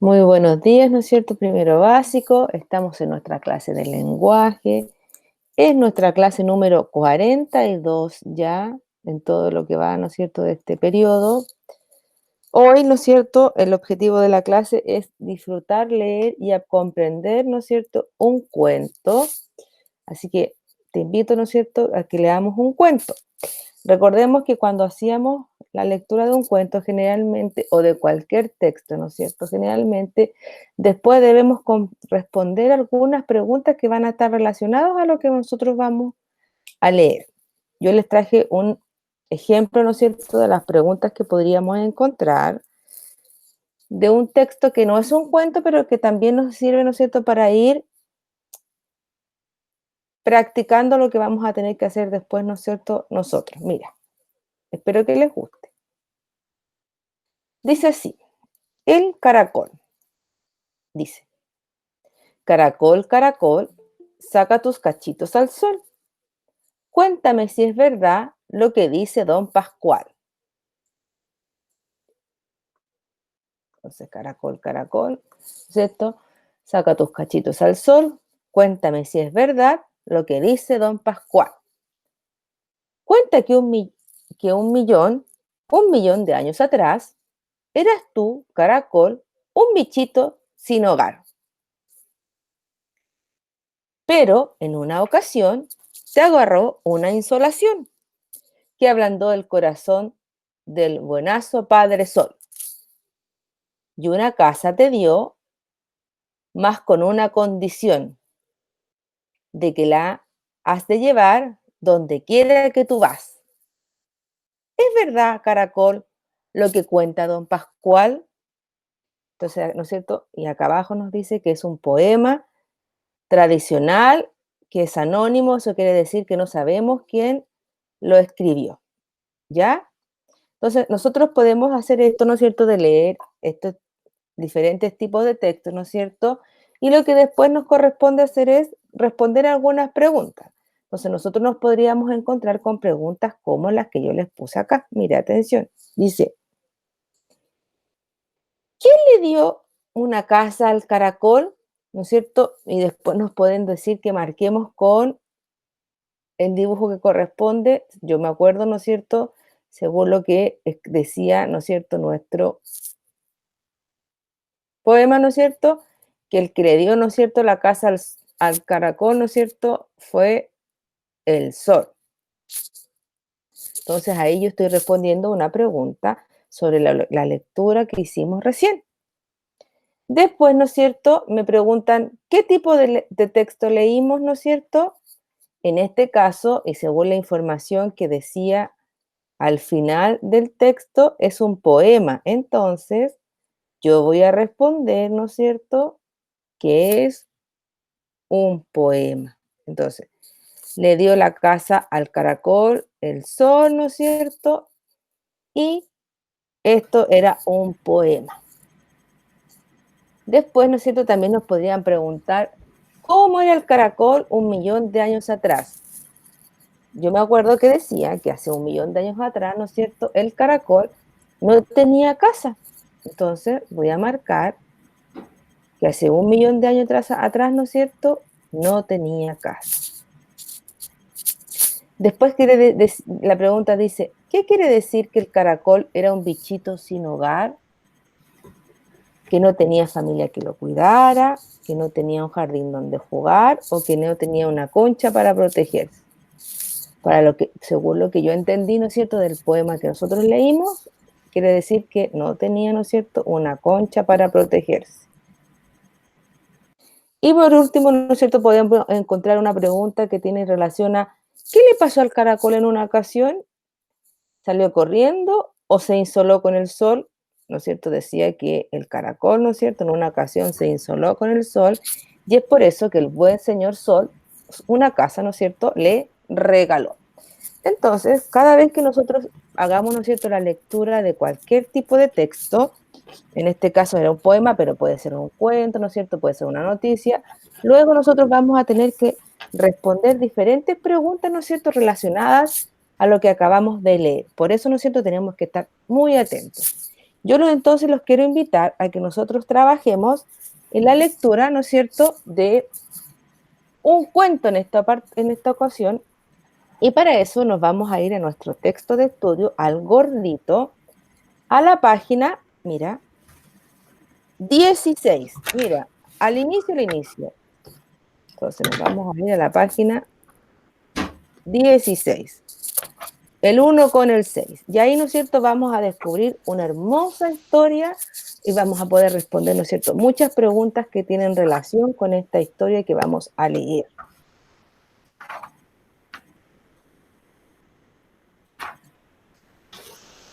Muy buenos días, ¿no es cierto? Primero básico, estamos en nuestra clase de lenguaje. Es nuestra clase número 42 ya, en todo lo que va, ¿no es cierto?, de este periodo. Hoy, ¿no es cierto?, el objetivo de la clase es disfrutar, leer y a comprender, ¿no es cierto?, un cuento. Así que te invito, ¿no es cierto?, a que leamos un cuento. Recordemos que cuando hacíamos la lectura de un cuento generalmente, o de cualquier texto, ¿no es cierto? Generalmente, después debemos responder algunas preguntas que van a estar relacionadas a lo que nosotros vamos a leer. Yo les traje un ejemplo, ¿no es cierto?, de las preguntas que podríamos encontrar de un texto que no es un cuento, pero que también nos sirve, ¿no es cierto?, para ir practicando lo que vamos a tener que hacer después, ¿no es cierto?, nosotros. Mira, espero que les guste. Dice así, el caracol. Dice, caracol, caracol, saca tus cachitos al sol. Cuéntame si es verdad lo que dice don Pascual. Entonces, caracol, caracol, ¿cierto? Saca tus cachitos al sol. Cuéntame si es verdad lo que dice don Pascual. Cuenta que un millón de años atrás, eras tú, caracol, un bichito sin hogar. Pero en una ocasión te agarró una insolación que ablandó el corazón del buenazo Padre Sol. Y una casa te dio, más con una condición, de que la has de llevar donde quiera que tú vas. ¿Es verdad, caracol, lo que cuenta don Pascual? Entonces, ¿no es cierto? Y acá abajo nos dice que es un poema tradicional, que es anónimo, eso quiere decir que no sabemos quién lo escribió, ¿ya? Entonces, nosotros podemos hacer esto, ¿no es cierto?, de leer estos diferentes tipos de textos, ¿no es cierto? Y lo que después nos corresponde hacer es responder algunas preguntas. Entonces, nosotros nos podríamos encontrar con preguntas como las que yo les puse acá. Mire, atención. Dice, ¿quién le dio una casa al caracol? ¿No es cierto? Y después nos pueden decir que marquemos con el dibujo que corresponde. Yo me acuerdo, ¿no es cierto?, según lo que decía, ¿no es cierto?, nuestro poema, ¿no es cierto?, que el que le dio, ¿no es cierto?, la casa al caracol, ¿no es cierto?, fue el sol. Entonces ahí yo estoy respondiendo una pregunta sobre la lectura que hicimos recién. Después, ¿no es cierto?, me preguntan qué tipo de texto leímos, ¿no es cierto? En este caso, y según la información que decía al final del texto, es un poema. Entonces, yo voy a responder, ¿no es cierto?, que es un poema. Entonces, le dio la casa al caracol el sol, ¿no es cierto? Y esto era un poema. Después, ¿no es cierto?, también nos podrían preguntar, ¿cómo era el caracol un millón de años atrás? Yo me acuerdo que decía que hace un millón de años atrás, ¿no es cierto?, el caracol no tenía casa. Entonces, voy a marcar que hace un millón de años atrás, ¿no es cierto?, no tenía casa. Después la pregunta dice, ¿qué quiere decir que el caracol era un bichito sin hogar? Que no tenía familia que lo cuidara, que no tenía un jardín donde jugar o que no tenía una concha para protegerse. Según lo que yo entendí, ¿no es cierto?, del poema que nosotros leímos, quiere decir que no tenía, ¿no es cierto?, una concha para protegerse. Y por último, ¿no es cierto?, podemos encontrar una pregunta que tiene relación a ¿qué le pasó al caracol en una ocasión? ¿Salió corriendo o se insoló con el sol? ¿No es cierto? Decía que el caracol, ¿no es cierto?, en una ocasión se insoló con el sol y es por eso que el buen señor sol una casa, ¿no es cierto?, le regaló. Entonces, cada vez que nosotros hagamos, ¿no es cierto?, la lectura de cualquier tipo de texto, en este caso era un poema, pero puede ser un cuento, ¿no es cierto?, puede ser una noticia, luego nosotros vamos a tener que responder diferentes preguntas, ¿no es cierto?, relacionadas a lo que acabamos de leer. Por eso, ¿no es cierto?, tenemos que estar muy atentos. Entonces los quiero invitar a que nosotros trabajemos en la lectura, ¿no es cierto?, de un cuento en esta ocasión, y para eso nos vamos a ir a nuestro texto de estudio, al gordito, a la página, mira, 16, mira, al inicio. Entonces nos vamos a ir a la página 16, el 1 con el 6. Y ahí, ¿no es cierto?, vamos a descubrir una hermosa historia y vamos a poder responder, ¿no es cierto?, muchas preguntas que tienen relación con esta historia que vamos a leer.